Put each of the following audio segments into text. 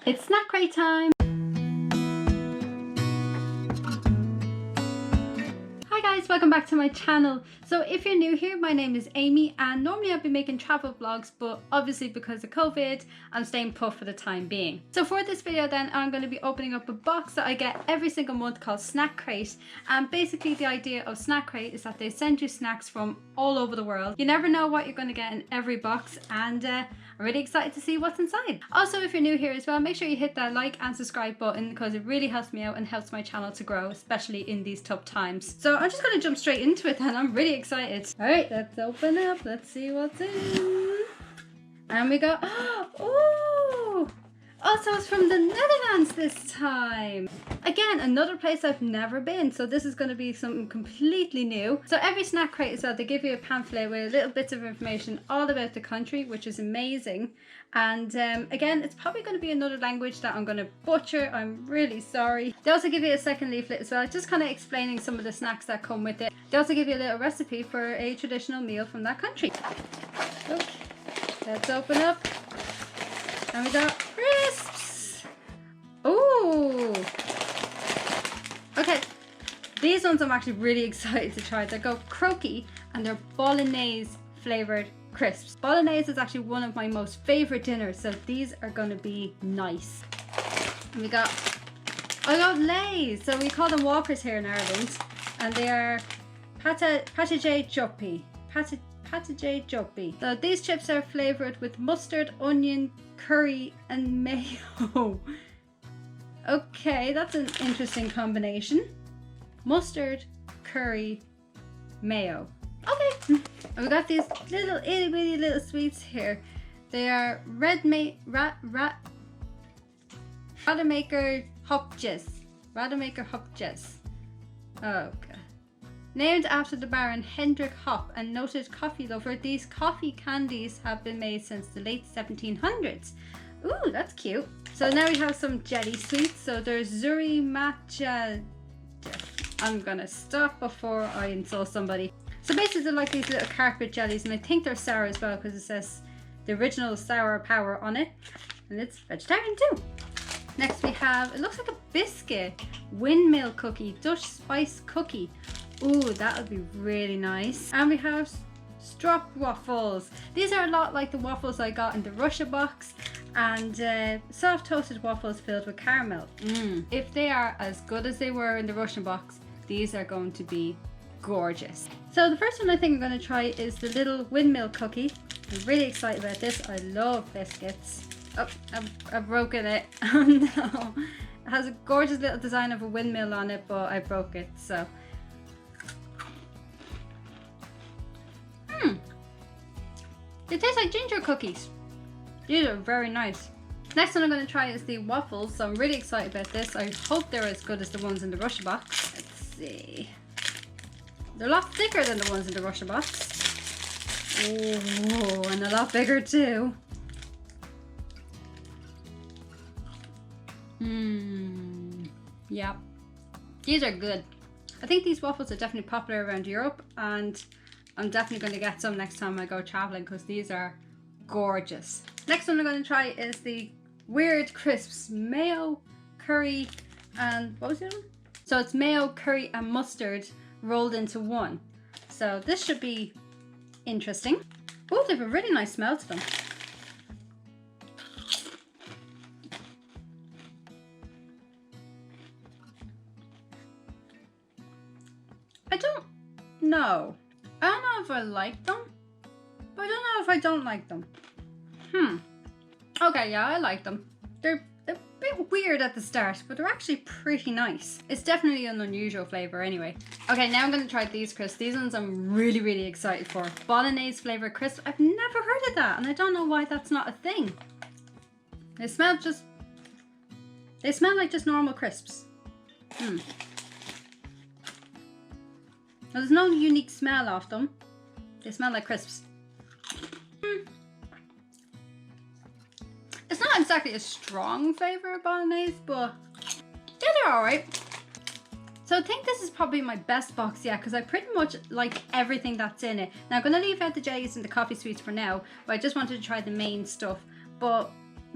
It's Snackcrate time! Hi guys, welcome back to my channel. So if you're new here, my name is Amy and normally I'd be making travel vlogs, but obviously because of COVID, I'm staying put for the time being. So for this video then, I'm going to be opening up a box that I get every single month called Snackcrate. And basically the idea of Snackcrate is that they send you snacks from all over the world. You never know what you're going to get in every box, and I'm really excited to see what's inside. Also, if you're new here as well, make sure you hit that like and subscribe button because it really helps me out and helps my channel to grow, especially in these tough times. So I'm just going to jump straight into it and I'm really excited. Alright, let's open up. Let's see what's in. And we go, oh! Also, it's from the Netherlands this time. Again, another place I've never been, so this is going to be something completely new. So every snack crate as well, they give you a pamphlet with little bits of information all about the country, which is amazing. And again, it's probably going to be another language that I'm going to butcher. I'm really sorry. They also give you a second leaflet as well, just kind of explaining some of the snacks that come with it. They also give you a little recipe for a traditional meal from that country. Okay, let's open up. And we got crisps. Ooh. Okay, these ones I'm actually really excited to try. They go croaky and they're bolognese flavored crisps. Bolognese is actually one of my most favorite dinners, so these are going to be nice. And I got Lay's, so we call them Walkers here in Ireland, and they are pâté joppi. Pâté joppi. So these chips are flavored with mustard, onion, curry and mayo. Okay, that's an interesting combination. Mustard, curry, mayo. Okay, and we got these little itty bitty little sweets here. They are Rademacher Hopjes. Rademacher Hopjes. Okay. Named after the Baron Hendrik Hop, a noted coffee lover, these coffee candies have been made since the late 1700s. Ooh, that's cute. So now we have some jelly sweets. So there's Zuri Matcha. I'm gonna stop before I insult somebody. So basically they're like these little carpet jellies, and I think they're sour as well because it says the original sour power on it, and it's vegetarian too. Next we have, it looks like a biscuit, windmill cookie, Dutch spice cookie. Ooh, that would be really nice. And we have strop waffles. These are a lot like the waffles I got in the Russia box, and soft toasted waffles filled with caramel. If they are as good as they were in the Russian box, these are going to be gorgeous. So the first one I think I'm going to try is the little windmill cookie. I'm really excited about this. I love biscuits. Oh, I've broken it. Oh no. It has a gorgeous little design of a windmill on it, but I broke it, so. They taste like ginger cookies. These are very nice. Next one I'm going to try is the waffles, so I'm really excited about this. I hope they're as good as the ones in the Russia box. Let's see. They're a lot thicker than the ones in the Russia box. Oh, and a lot bigger too. Yeah. These are good. I think these waffles are definitely popular around Europe, and I'm definitely going to get some next time I go traveling because these are gorgeous. Next one I'm going to try is the weird crisps, mayo, curry, and what was the other one? So it's mayo, curry and mustard rolled into one. So this should be interesting. Oh, they have a really nice smell to them. I don't know. I don't know if I like them, but I don't know if I don't like them. Okay, yeah, I like them. They're a bit weird at the start, but they're actually pretty nice. It's definitely an unusual flavor anyway. Okay, now I'm going to try these crisps. These ones I'm really excited for. Bolognese flavor crisp. I've never heard of that, and I don't know why that's not a thing. They smell like just normal crisps. Now, there's no unique smell of them. They smell like crisps. It's not exactly a strong flavor of bolognese, but yeah, they're alright. So I think this is probably my best box yet because I pretty much like everything that's in it. Now I'm going to leave out the jellies and the coffee sweets for now, but I just wanted to try the main stuff. But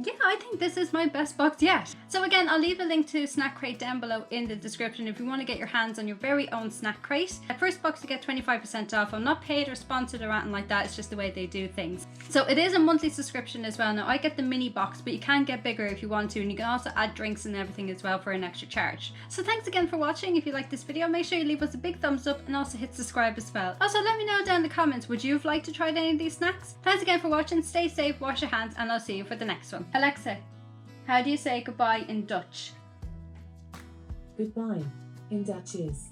yeah, I think this is my best box yet. So again, I'll leave a link to Snackcrate down below in the description if you want to get your hands on your very own Snackcrate. At first box you get 25% off. I'm not paid or sponsored or anything like that, it's just the way they do things. So it is a monthly subscription as well. Now I get the mini box, but you can get bigger if you want to, and you can also add drinks and everything as well for an extra charge. So thanks again for watching. If you like this video, make sure you leave us a big thumbs up and also hit subscribe as well. Also let me know down in the comments, would you have liked to try any of these snacks? Thanks again for watching, stay safe, wash your hands, and I'll see you for the next one. Alexa, how do you say goodbye in Dutch? Goodbye in Dutch is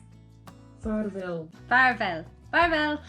vaarwel. Vaarwel. Vaarwel.